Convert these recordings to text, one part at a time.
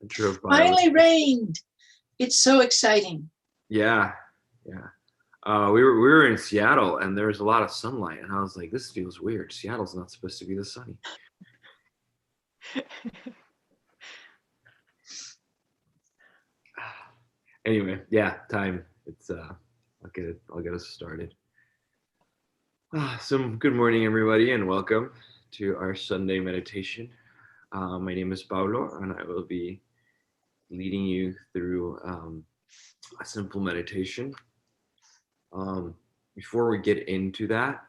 drove by. Finally rained. It's so exciting. Yeah. We were in Seattle and there was a lot of sunlight, and I was like, this feels weird. Seattle's not supposed to be this sunny. Anyway, yeah, time. It's I'll get us started. So good morning, everybody, and welcome to our Sunday meditation. My name is Paulo, and I will be leading you through a simple meditation. Before we get into that,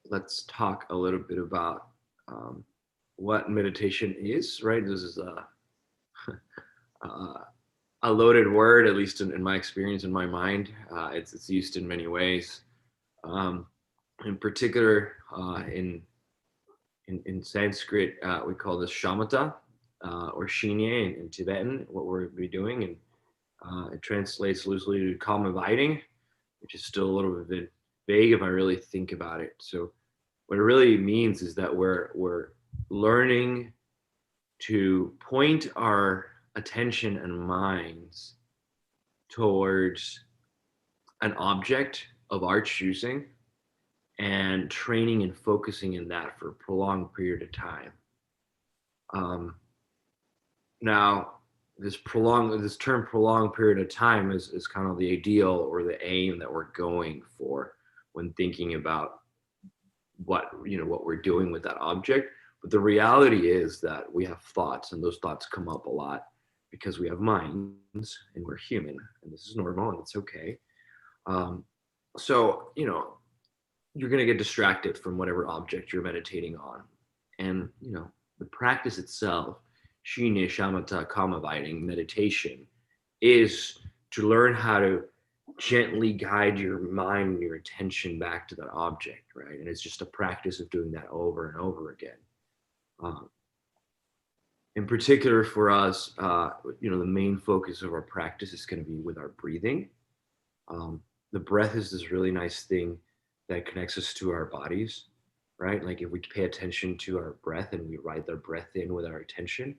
let's talk a little bit about what meditation is. Right, this is a loaded word, at least in my experience, in my mind. It's used in many ways. In particular, in Sanskrit, we call this shamatha or shinye in Tibetan, what we'll be doing. And it translates loosely to calm abiding, which is still a little bit vague if I really think about it. So what it really means is that we're learning to point our attention and minds towards an object of our choosing and training and focusing in that for a prolonged period of time. Now, this term prolonged period of time is kind of the ideal or the aim that we're going for when thinking about what we're doing with that object. But the reality is that we have thoughts, and those thoughts come up a lot because we have minds and we're human, and this is normal and it's okay. So you're going to get distracted from whatever object you're meditating on. And, the practice itself, shinye shamatha calm abiding meditation, is to learn how to gently guide your mind and your attention back to that object, right? And it's just a practice of doing that over and over again. In particular for us, the main focus of our practice is going to be with our breathing. The breath is this really nice thing that connects us to our bodies, right? Like if we pay attention to our breath and we ride the breath in with our attention,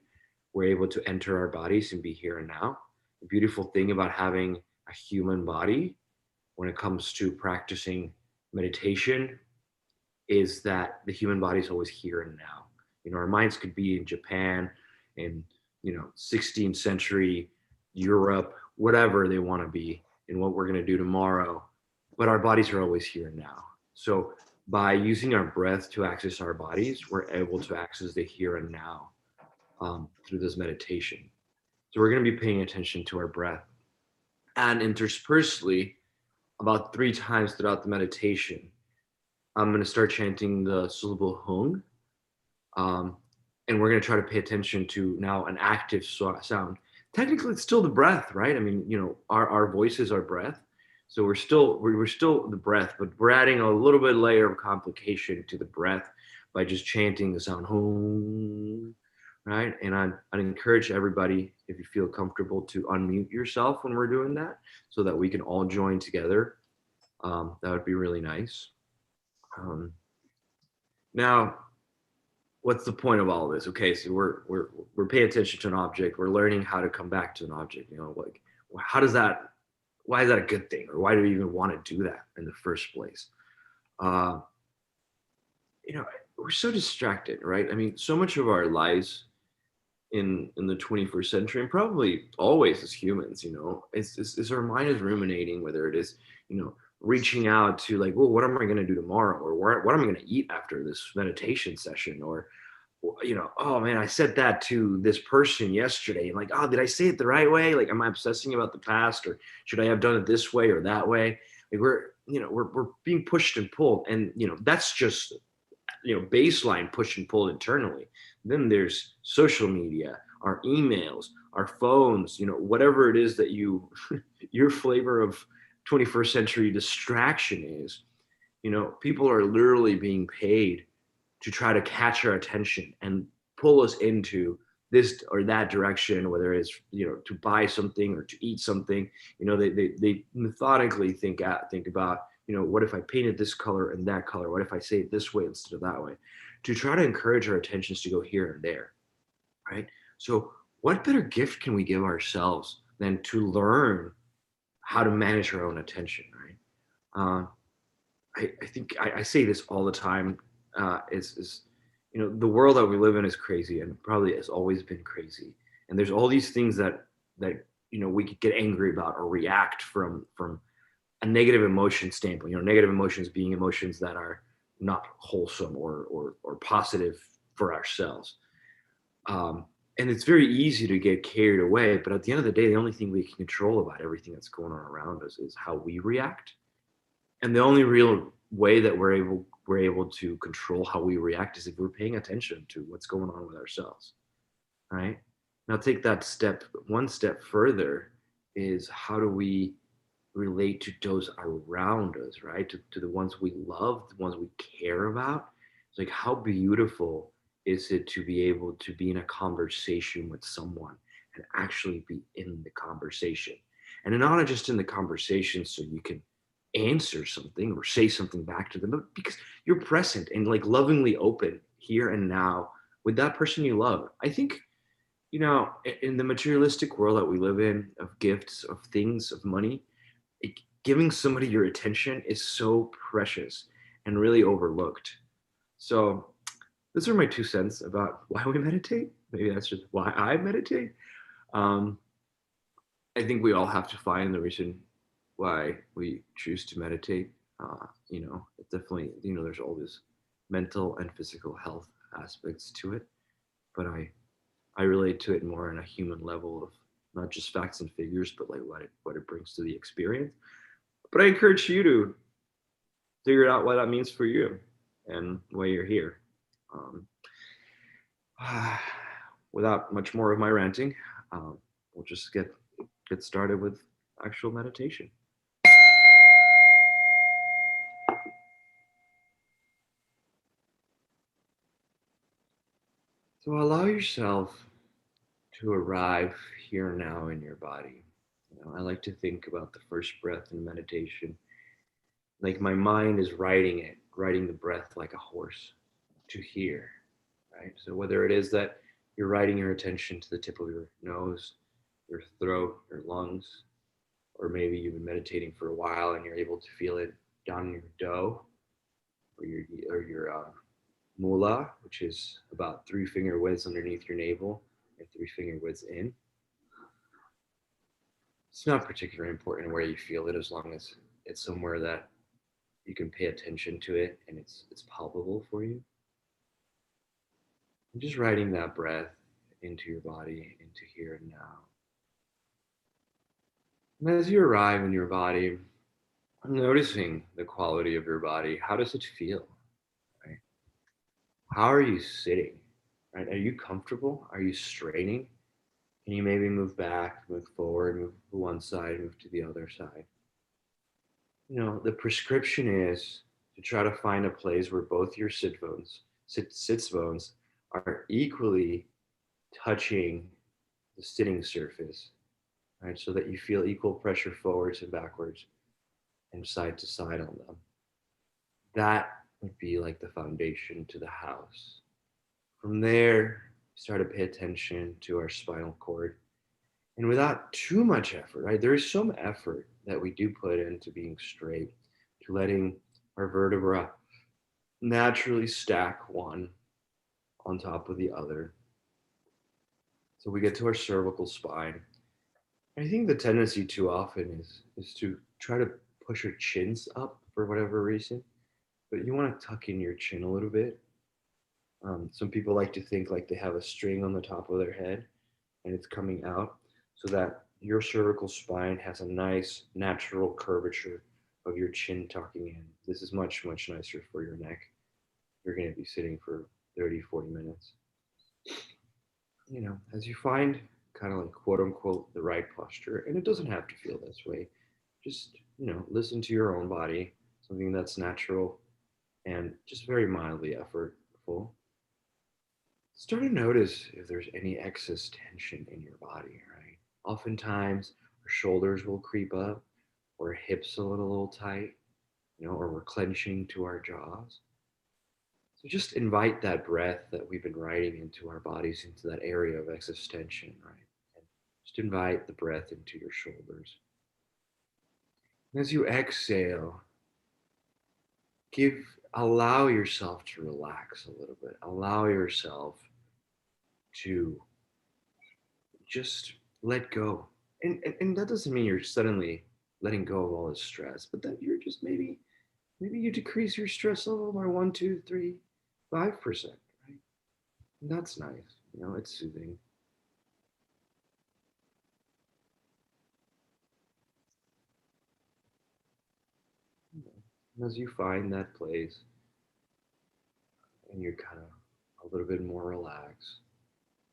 we're able to enter our bodies and be here and now. The beautiful thing about having a human body when it comes to practicing meditation is that the human body is always here and now. Our minds could be in Japan, in 16th century Europe, whatever they want to be, in what we're going to do tomorrow, but our bodies are always here and now. So by using our breath to access our bodies, we're able to access the here and now through this meditation. So we're going to be paying attention to our breath. And interspersely, about 3 times throughout the meditation, I'm going to start chanting the syllable hung. And we're going to try to pay attention to now an active sound. Technically, it's still the breath, right? I mean, our voice is our breath. So we're still the breath, but we're adding a little bit layer of complication to the breath by just chanting the sound home, right? And I'd encourage everybody, if you feel comfortable, to unmute yourself when we're doing that, so that we can all join together. That would be really nice. Now, what's the point of all of this? Okay, so we're paying attention to an object. We're learning how to come back to an object. Like why is that a good thing, or why do we even want to do that in the first place? We're so distracted, right? I mean, so much of our lives in the 21st century, and probably always as humans, is our mind is ruminating, whether it is, reaching out to like, well, what am I going to do tomorrow, or what am I going to eat after this meditation session, or oh man, I said that to this person yesterday, and like, oh, did I say it the right way? Like, am I obsessing about the past, or should I have done it this way or that way? Like we're being pushed and pulled, and that's just baseline push and pull internally. Then there's social media, our emails, our phones, whatever it is that your flavor of 21st century distraction is. People are literally being paid to try to catch our attention and pull us into this or that direction, whether it's to buy something or to eat something. They methodically think about what if I painted this color and that color, what if I say it this way instead of that way, to try to encourage our attentions to go here and there, right? So what better gift can we give ourselves than to learn how to manage our own attention, right? Uh, I think I say this all the time. Is the world that we live in is crazy and probably has always been crazy. And there's all these things that we could get angry about or react from a negative emotion standpoint. Negative emotions being emotions that are not wholesome or positive for ourselves. And it's very easy to get carried away. But at the end of the day, the only thing we can control about everything that's going on around us is how we react. And the only real way that we're able to control how we react is if we're paying attention to what's going on with ourselves, right? Now take that one step further is how do we relate to those around us, right? To the ones we love, the ones we care about. It's like, how beautiful is it to be able to be in a conversation with someone and actually be in the conversation? And not just in the conversation so you can answer something or say something back to them, but because you're present and like lovingly open here and now with that person you love. I think, in the materialistic world that we live in, of gifts, of things, of money, giving somebody your attention is so precious and really overlooked. So, those are my 2 cents about why we meditate. Maybe that's just why I meditate. Um, I think we all have to find the reason why we choose to meditate. It definitely, there's all this mental and physical health aspects to it, but I relate to it more on a human level of not just facts and figures, but like what it brings to the experience. But I encourage you to figure out what that means for you and why you're here. Um, without much more of my ranting, we'll just get started with actual meditation. So allow yourself to arrive here now in your body. I like to think about the first breath in meditation like my mind is writing the breath like a horse to hear, right? So whether it is that you're writing your attention to the tip of your nose, your throat, your lungs, or maybe you've been meditating for a while and you're able to feel it down in your dough or your mula, which is about 3 finger widths underneath your navel and 3 finger widths in. It's not particularly important where you feel it as long as it's somewhere that you can pay attention to it and it's palpable for you. And just riding that breath into your body, into here and now. And as you arrive in your body, I'm noticing the quality of your body. How does it feel? Right? How are you sitting? Right? Are you comfortable? Are you straining? Can you maybe move back, move forward, move to one side, move to the other side? The prescription is to try to find a place where both your sits bones are equally touching the sitting surface, right? So that you feel equal pressure forwards and backwards and side to side on them. That would be like the foundation to the house. From there, start to pay attention to our spinal cord. And without too much effort, right? There is some effort that we do put into being straight, to letting our vertebra naturally stack one on top of the other. So we get to our cervical spine. I think the tendency too often is to try to push our chins up for whatever reason, but you want to tuck in your chin a little bit. Some people like to think like they have a string on the top of their head and it's coming out so that your cervical spine has a nice natural curvature of your chin tucking in. This is much, much nicer for your neck. You're going to be sitting for 30, 40 minutes. As you find kind of like quote unquote the right posture, and it doesn't have to feel this way. Just, listen to your own body, something that's natural and just very mildly effortful. Start to notice if there's any excess tension in your body, right? Oftentimes, our shoulders will creep up, or hips a little tight, or we're clenching to our jaws. So just invite that breath that we've been writing into our bodies, into that area of excess tension, right? And just invite the breath into your shoulders. And as you exhale, allow yourself to relax a little bit. Allow yourself to just let go. And that doesn't mean you're suddenly letting go of all this stress, but that you're just maybe you decrease your stress level by 1, 2, 3, 5%, right? And that's nice. It's soothing. And as you find that place and you're kind of a little bit more relaxed,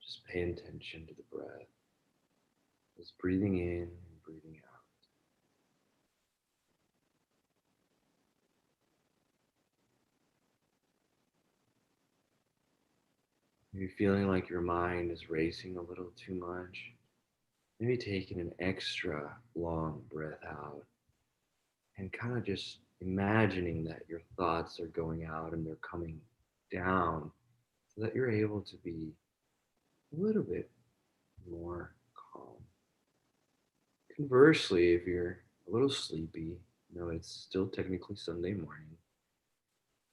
just pay attention to the breath. Just breathing in and breathing out. Maybe feeling like your mind is racing a little too much. Maybe taking an extra long breath out and kind of just imagining that your thoughts are going out and they're coming down so that you're able to be a little bit more calm. Conversely, if you're a little sleepy, it's still technically Sunday morning.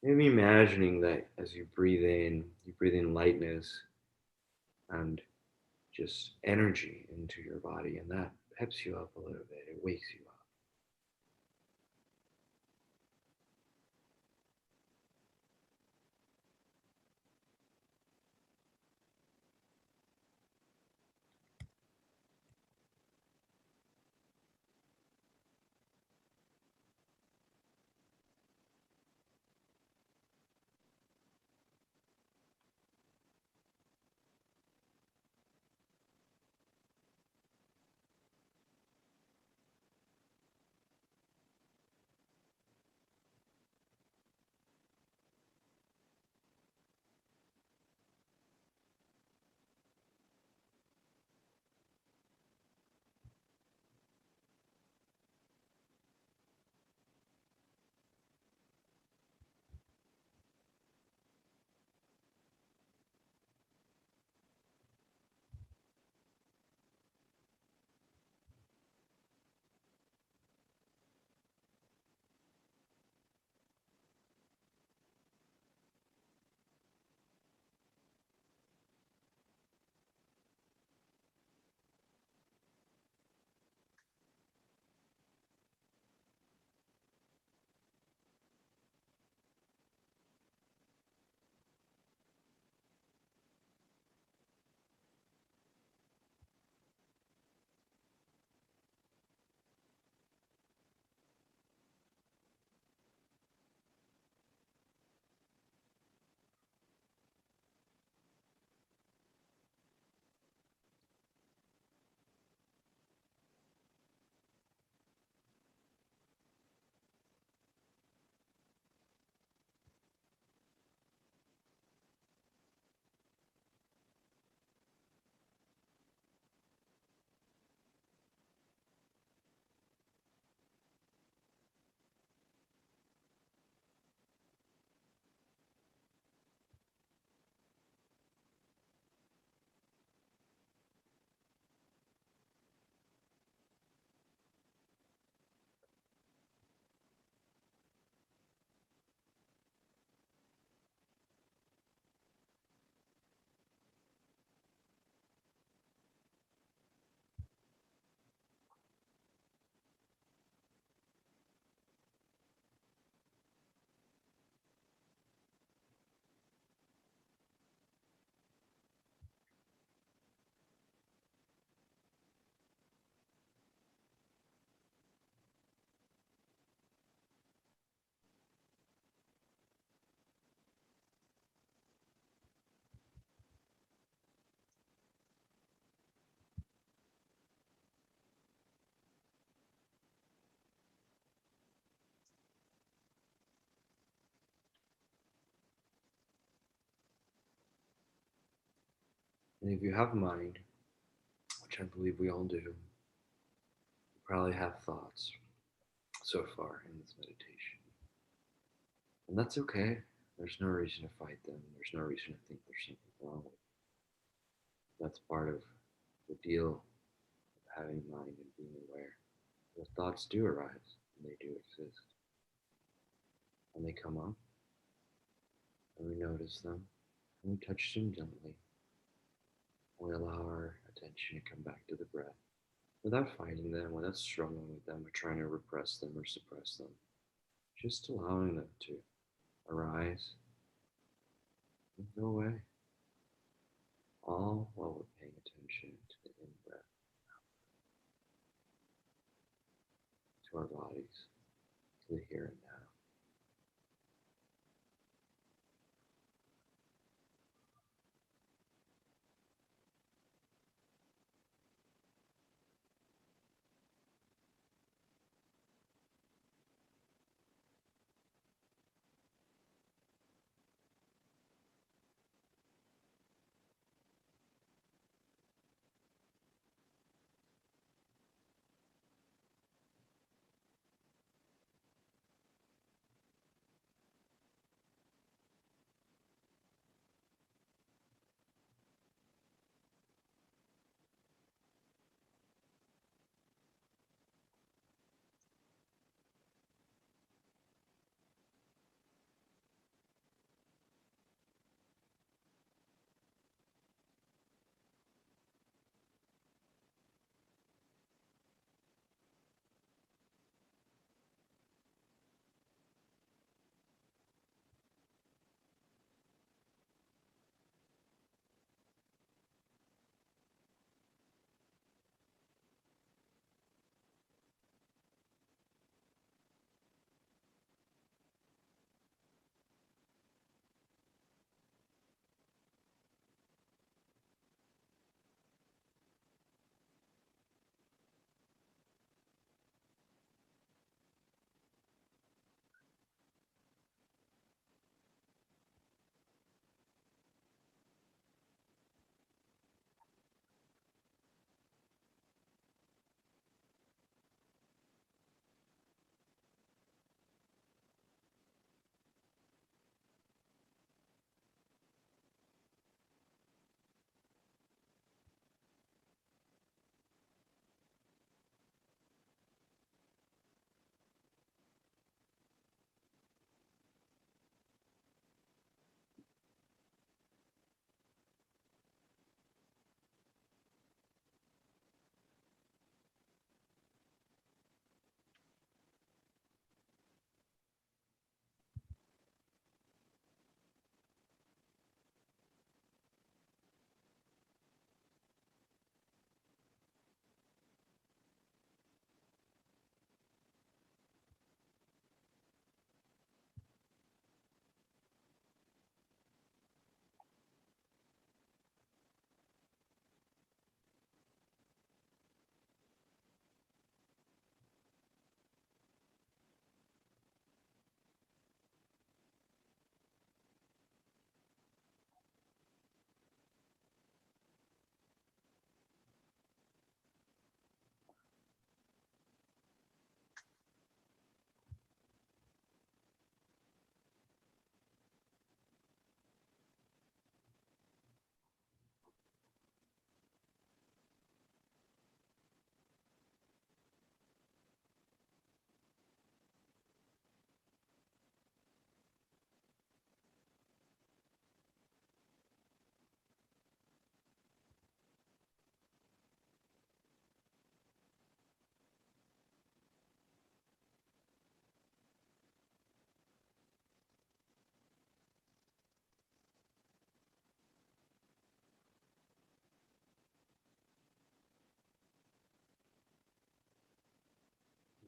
Maybe imagining that as you breathe in lightness and just energy into your body, and that peps you up a little bit. It wakes you up. And if you have a mind, which I believe we all do, you probably have thoughts so far in this meditation. And that's okay. There's no reason to fight them. There's no reason to think there's something wrong with them. That's part of the deal of having mind and being aware. The thoughts do arise and they do exist. And they come up and we notice them and we touch them gently. And we allow our attention to come back to the breath without fighting them, without struggling with them or trying to repress them or suppress them. Just allowing them to arise and go away. All while we're paying attention to the in breath, to our bodies, to the here and now.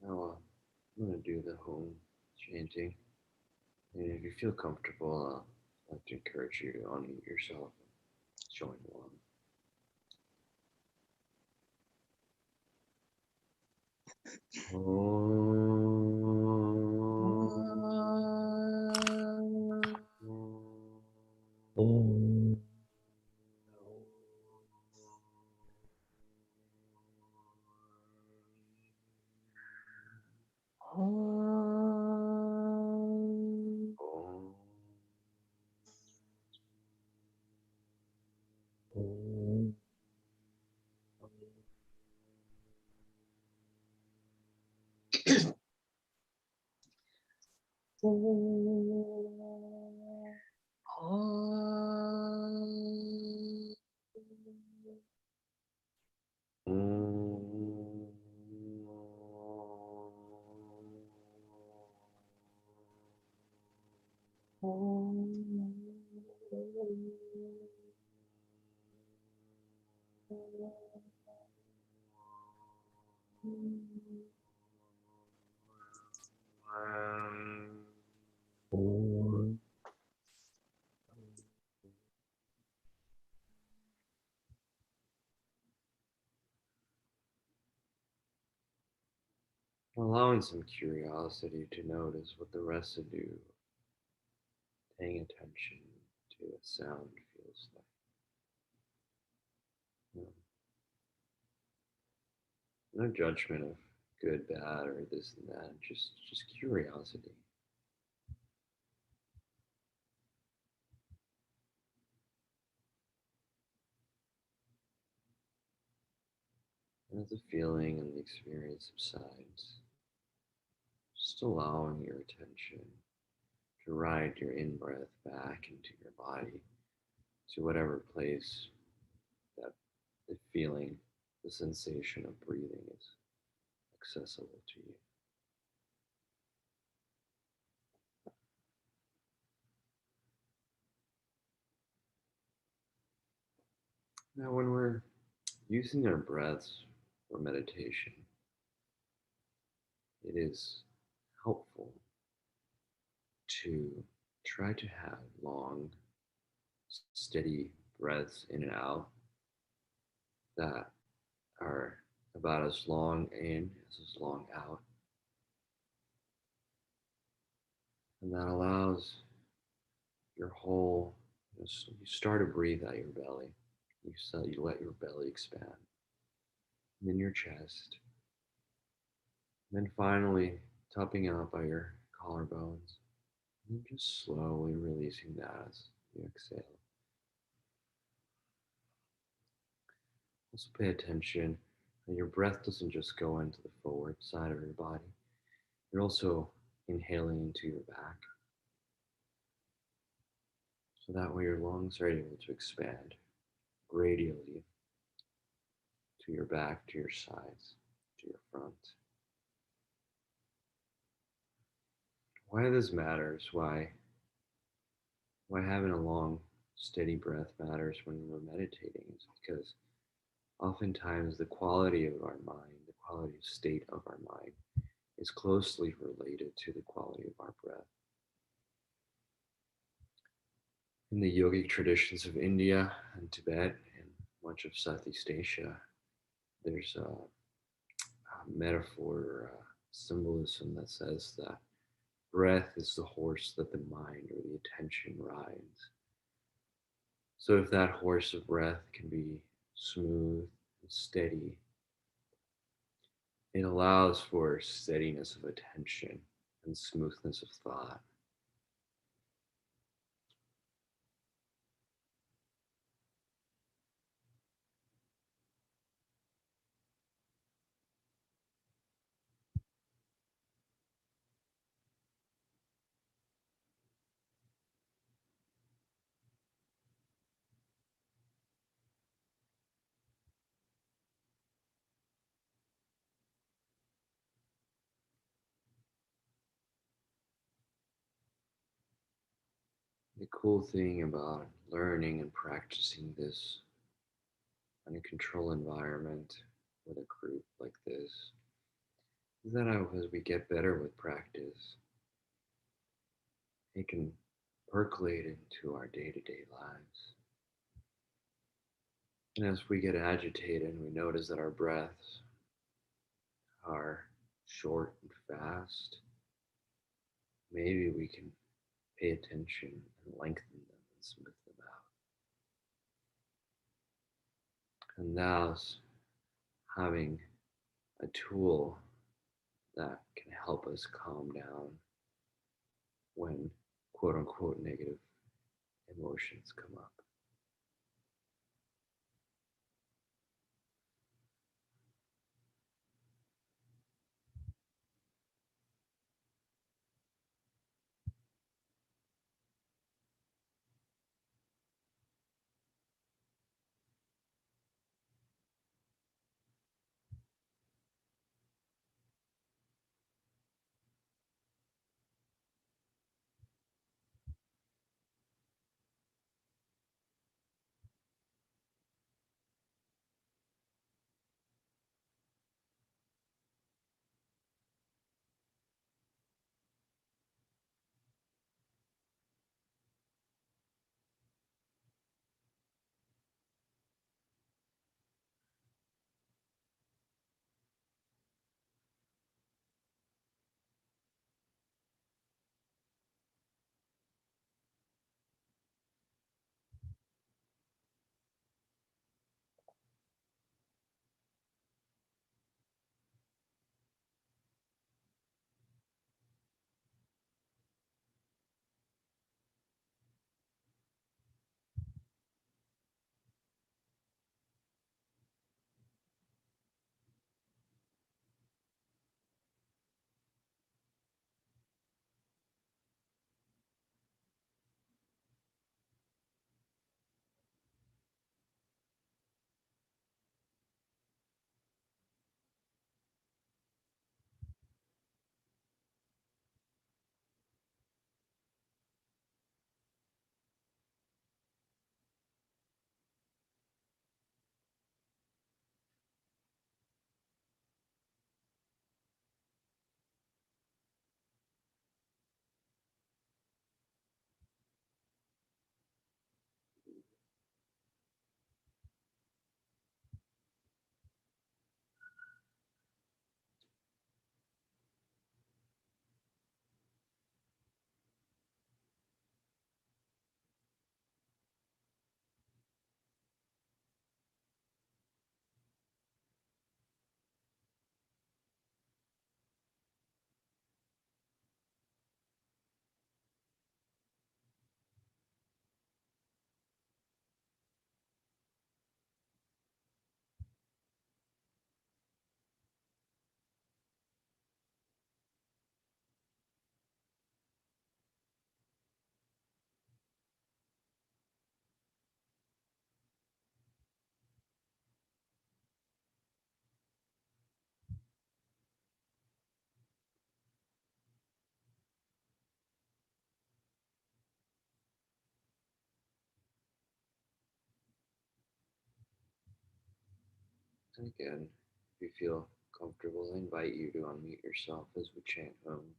Now I'm going to do the home chanting. And if you feel comfortable, I'd like to encourage you to unmute yourself and join along. Allowing some curiosity to notice what the residue, paying attention to what sound feels like. No judgment of good, bad, or this and that. Just curiosity. And as the feeling and the experience subsides, just allowing your attention to ride your in-breath back into your body to whatever place that the feeling, the sensation of breathing is accessible to you. Now, when we're using our breaths for meditation, it is helpful to try to have long, steady breaths in and out that are about as long in as long out. And that allows your whole, you start to breathe out your belly. You let your belly expand. And then your chest. And then finally, topping out by your collarbones. And just slowly releasing that as you exhale. Also pay attention that your breath doesn't just go into the forward side of your body. You're also inhaling into your back. So that way your lungs are able to expand radially to your back, to your sides, to your front. Why this matters, why having a long, steady breath matters when we're meditating is because oftentimes the quality of our mind, the quality of state of our mind is closely related to the quality of our breath. In the yogic traditions of India and Tibet and much of Southeast Asia, there's a metaphor, symbolism that says that breath is the horse that the mind or the attention rides. So if that horse of breath can be smooth and steady, it allows for steadiness of attention and smoothness of thought. The cool thing about learning and practicing this in a controlled environment with a group like this is that as we get better with practice, it can percolate into our day-to-day lives. And as we get agitated and we notice that our breaths are short and fast, maybe we can pay attention and lengthen them and smooth them out. And thus, having a tool that can help us calm down when quote unquote negative emotions come up. And again, if you feel comfortable, I invite you to unmute yourself as we chant home.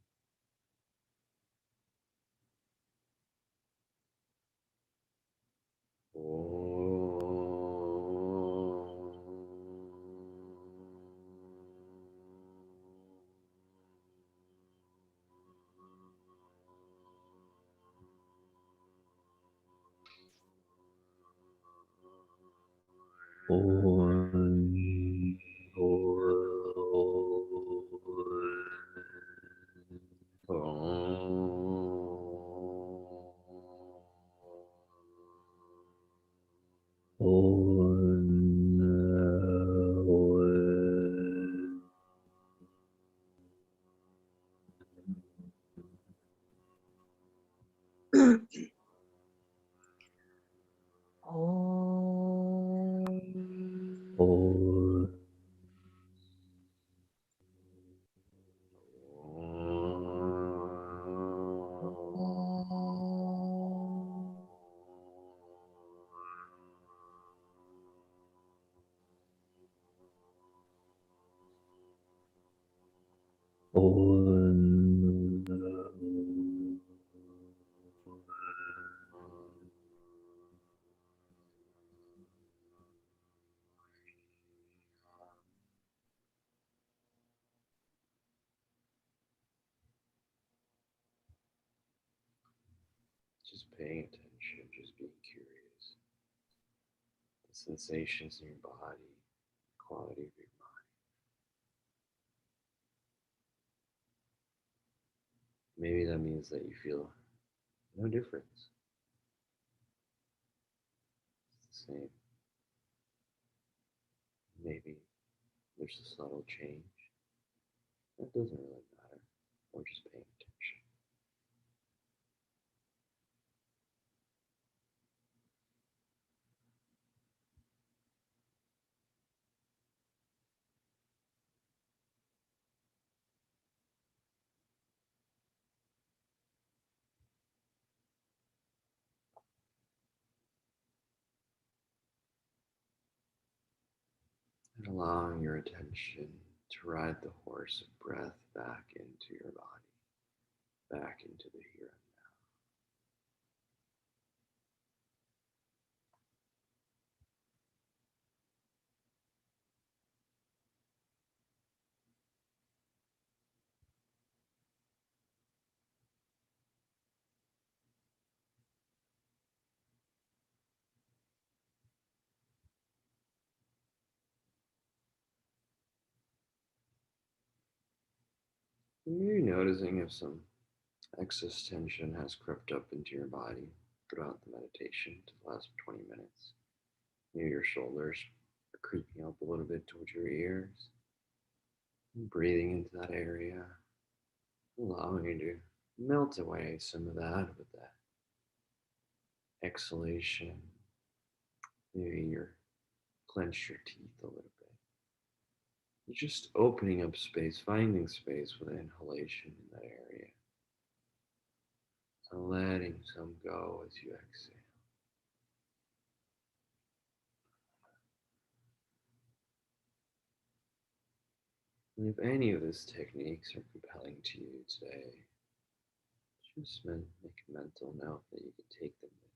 Just paying attention, just being curious. The sensations in your body, the quality of your mind. Maybe that means that you feel no difference. It's the same. Maybe there's a subtle change. That doesn't really matter. We're just paying attention. And allowing your attention to ride the horse of breath back into your body, back into the here and now. And maybe noticing if some excess tension has crept up into your body throughout the meditation to the last 20 minutes. Maybe your shoulders are creeping up a little bit towards your ears. And breathing into that area, allowing you to melt away some of that with that exhalation. Maybe you're clench your teeth a little bit. You're just opening up space, finding space with inhalation in that area, and letting some go as you exhale. And if any of these techniques are compelling to you today, just make a mental note that you can take them with.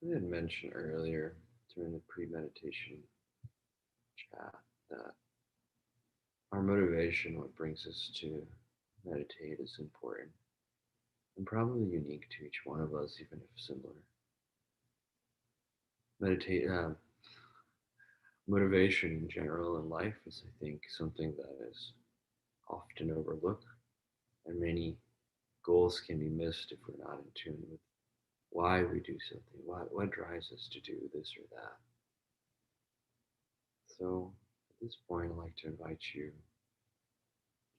I had mentioned earlier during the pre-meditation chat that our motivation, what brings us to meditate, is important and probably unique to each one of us, even if similar. Meditate motivation in general in life is, I think, something that is often overlooked, and many goals can be missed if we're not in tune with why we do something, what drives us to do this or that. So at this point, I'd like to invite you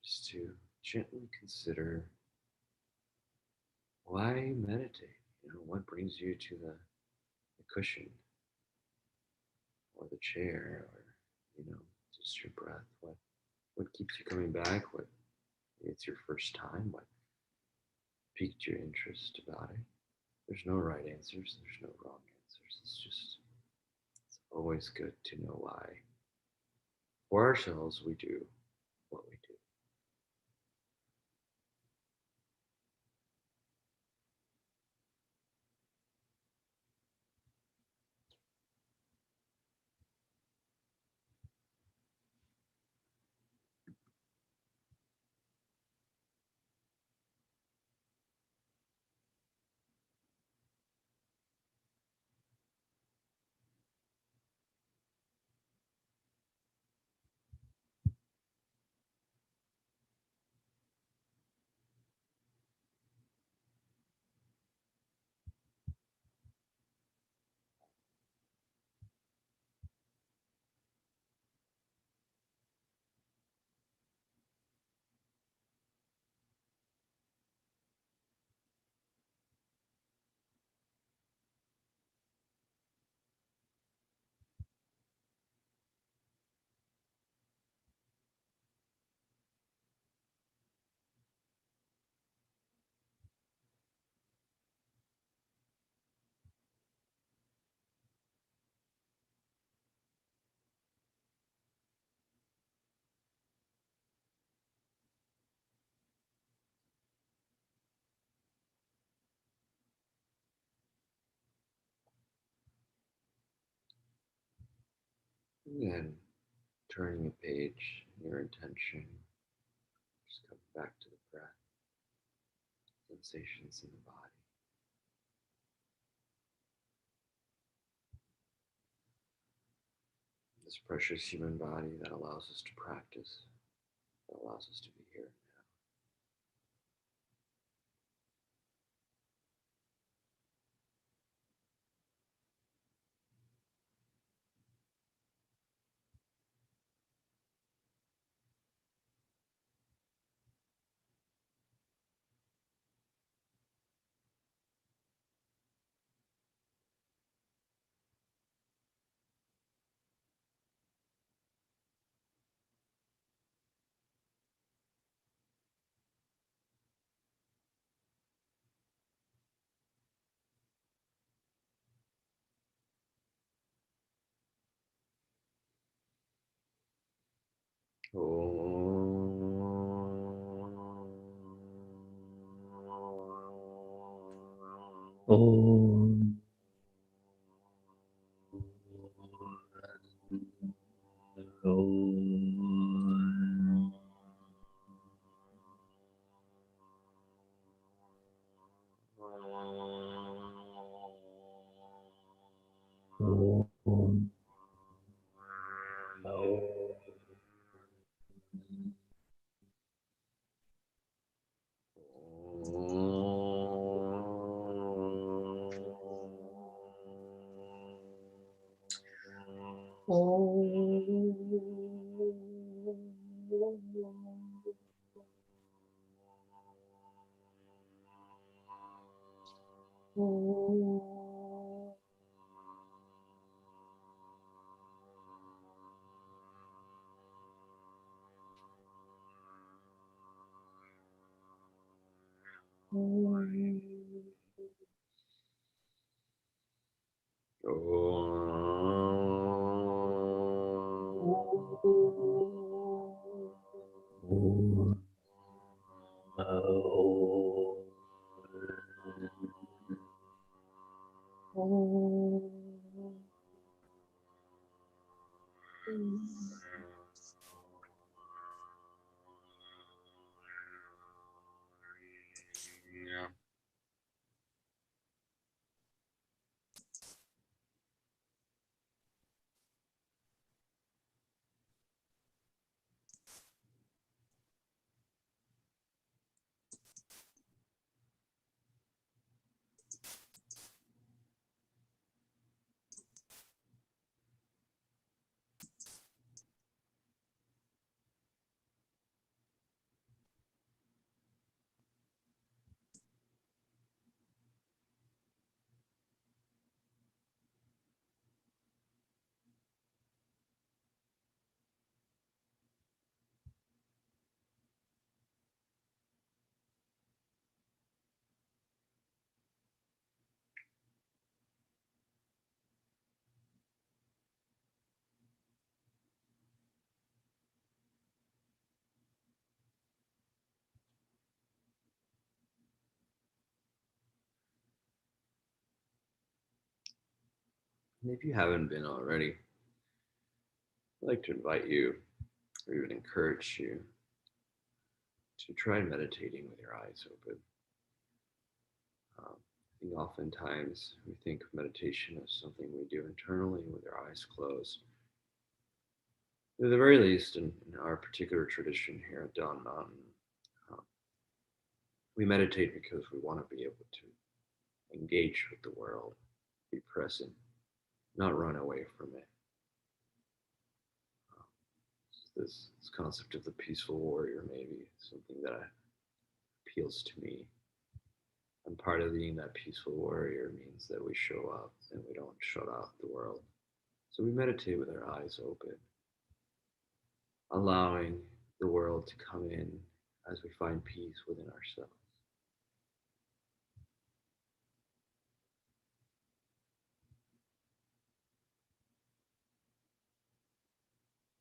just to gently consider why meditate. What brings you to the cushion or the chair, or just your breath. What keeps you coming back? What it's your first time? What piqued your interest about it? There's no right answers. There's no wrong answers. It's always good to know why for ourselves we do what we do. And then turning a page, your intention, just come back to the breath, sensations in the body. This precious human body that allows us to practice, that allows us to be here. Om. Om. Om. Om. And if you haven't been already, I'd like to invite you or even encourage you to try meditating with your eyes open. I think oftentimes we think of meditation as something we do internally with our eyes closed. At the very least, in our particular tradition here at Dawn Mountain, uh, we meditate because we want to be able to engage with the world, be present, not run away from it. Uh, this concept of the peaceful warrior maybe something that appeals to me. And part of being that peaceful warrior means that we show up and we don't shut off the world. So we meditate with our eyes open, allowing the world to come in as we find peace within ourselves.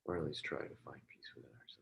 Or at least try to find peace within ourselves.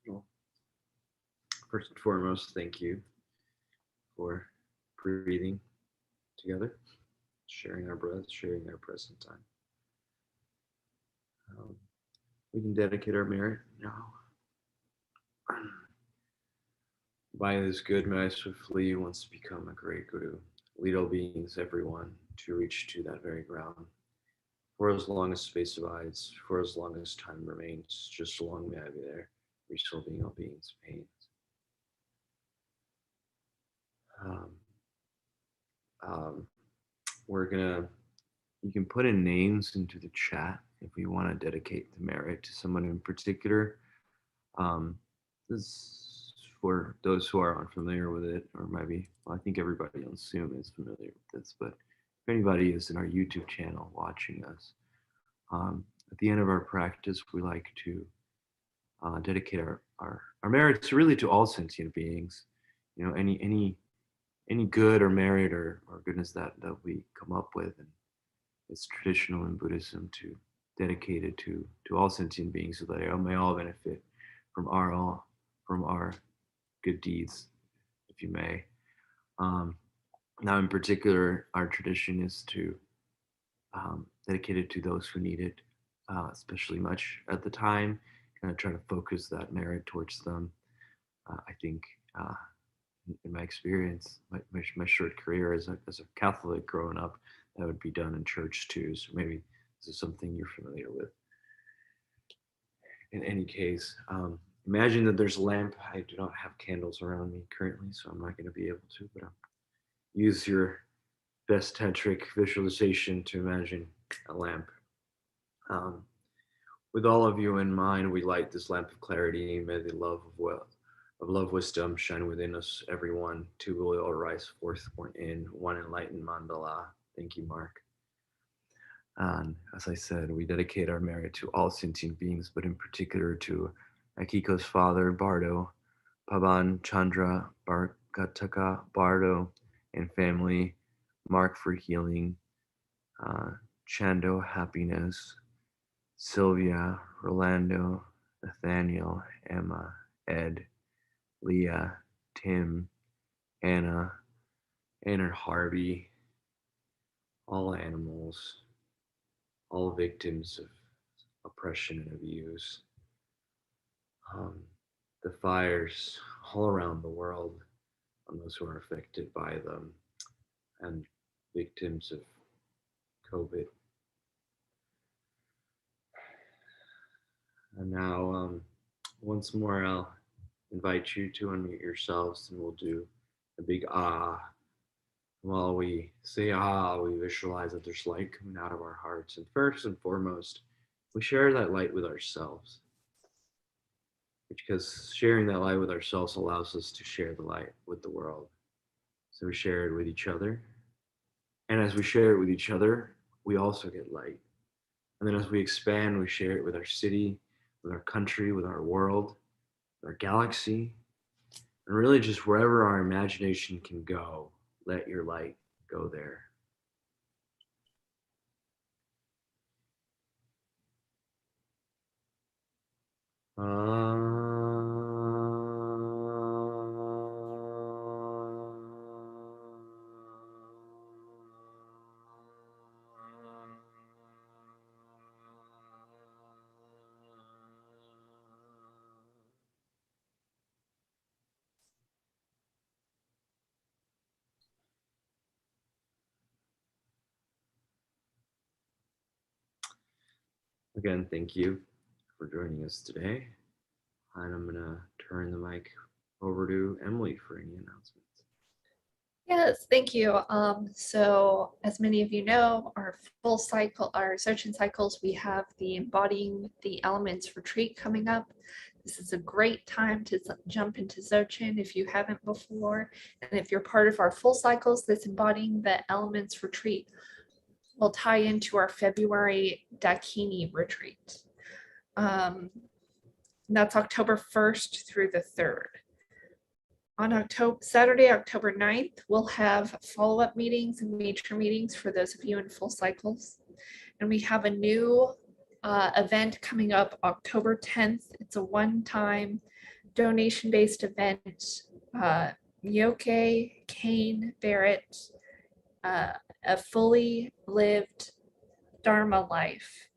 Well, first and foremost, thank you for breathing together, sharing our breath, sharing our present time. Um, we can dedicate our merit now. By this good may I swiftly once become a great guru, lead all beings, everyone, to reach to that very ground. For as long as space abides, for as long as time remains, just so long may I be there, resolving all beings' pains. Um, um, we're gonna, you can put in names into the chat if we want to dedicate the merit to someone in particular. Um, this for those who are unfamiliar with it, or maybe well, I think everybody on Zoom is familiar with this, but if anybody is in our YouTube channel watching us, at the end of our practice, we like to dedicate our merits really to all sentient beings. You know, any good or merit or goodness that we come up with, and it's traditional in Buddhism to dedicate it to all sentient beings so that they may all benefit from our good deeds, if you may. Um, Now, in particular, our tradition is to dedicate it to those who need it, especially much at the time. Kind of try to focus that merit towards them. I think, uh, in my experience, my short career as a Catholic growing up, that would be done in church too. So maybe this is something you're familiar with. In any case, imagine that there's a lamp. I do not have candles around me currently, so I'm not going to be able to, but use your best tantric visualization to imagine a lamp. With all of you in mind, we light this lamp of clarity. May the love of love, wisdom shine within us, everyone. Two will all rise forth, one in one enlightened mandala. Thank you, Mark. And as I said, we dedicate our merit to all sentient beings, but in particular to Akiko's father, Bardo, Pavan, Chandra, Barkataka, Bardo, and family, Mark for healing, Chando, happiness, Sylvia, Rolando, Nathaniel, Emma, Ed, Leah, Tim, Anna, Anna Harvey, all animals, all victims of oppression and abuse, the fires all around the world, and those who are affected by them, and victims of COVID. And now, once more, I'll invite you to unmute yourselves, and we'll do a big ah. While we say ah, we visualize that there's light coming out of our hearts. And first and foremost, we share that light with ourselves. Because sharing that light with ourselves allows us to share the light with the world. So we share it with each other. And as we share it with each other, we also get light. And then as we expand, we share it with our city, with our country, with our world, with our galaxy, and really just wherever our imagination can go, let your light go there. Again, thank you for joining us today. And I'm going to turn the mic over to Emily for any announcements. Yes, thank you. So as many of you know, our full cycle, our Dzogchen cycles, we have the Embodying the Elements retreat coming up. This is a great time to jump into Dzogchen if you haven't before. And if you're part of our full cycles, this Embodying the Elements retreat will tie into our February Dakini retreat. That's October 1st through the 3rd. On Saturday, October 9th, we'll have follow-up meetings and major meetings for those of you in full cycles. And we have a new event coming up October 10th. It's a one-time donation-based event. Nyoke Kane Barrett, a fully lived Dharma life.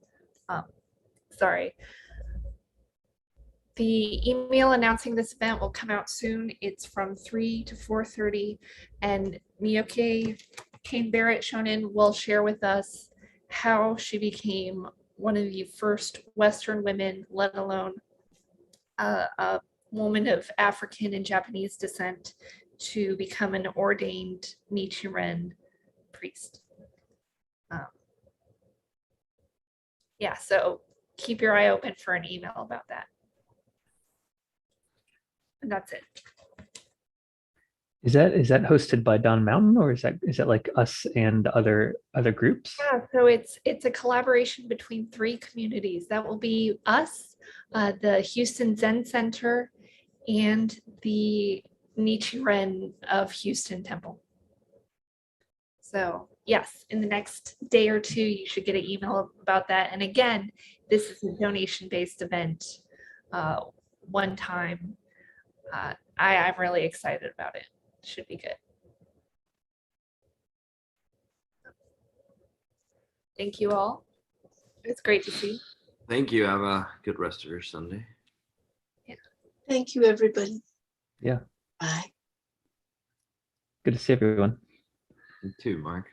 The email announcing this event will come out soon. It's from 3 to 4:30, and Nyoke Kane Barrett Shonin will share with us how she became one of the first Western women, let alone a woman of African and Japanese descent, to become an ordained Nichiren priest. Yeah, so keep your eye open for an email about that. And that's it. Is that hosted by Don Mountain, or is that like us and other groups? Yeah, so it's a collaboration between 3 communities. That will be us, the Houston Zen Center, and the Nichiren of Houston Temple. So yes, in the next day or 2, you should get an email about that. And again, this is a donation-based event, one time. I'm really excited about it. Should be good. Thank you all. It's great to see you. Thank you. Have a good rest of your Sunday. Thank you, everybody. Yeah. Bye. Good to see everyone. You too, Mark.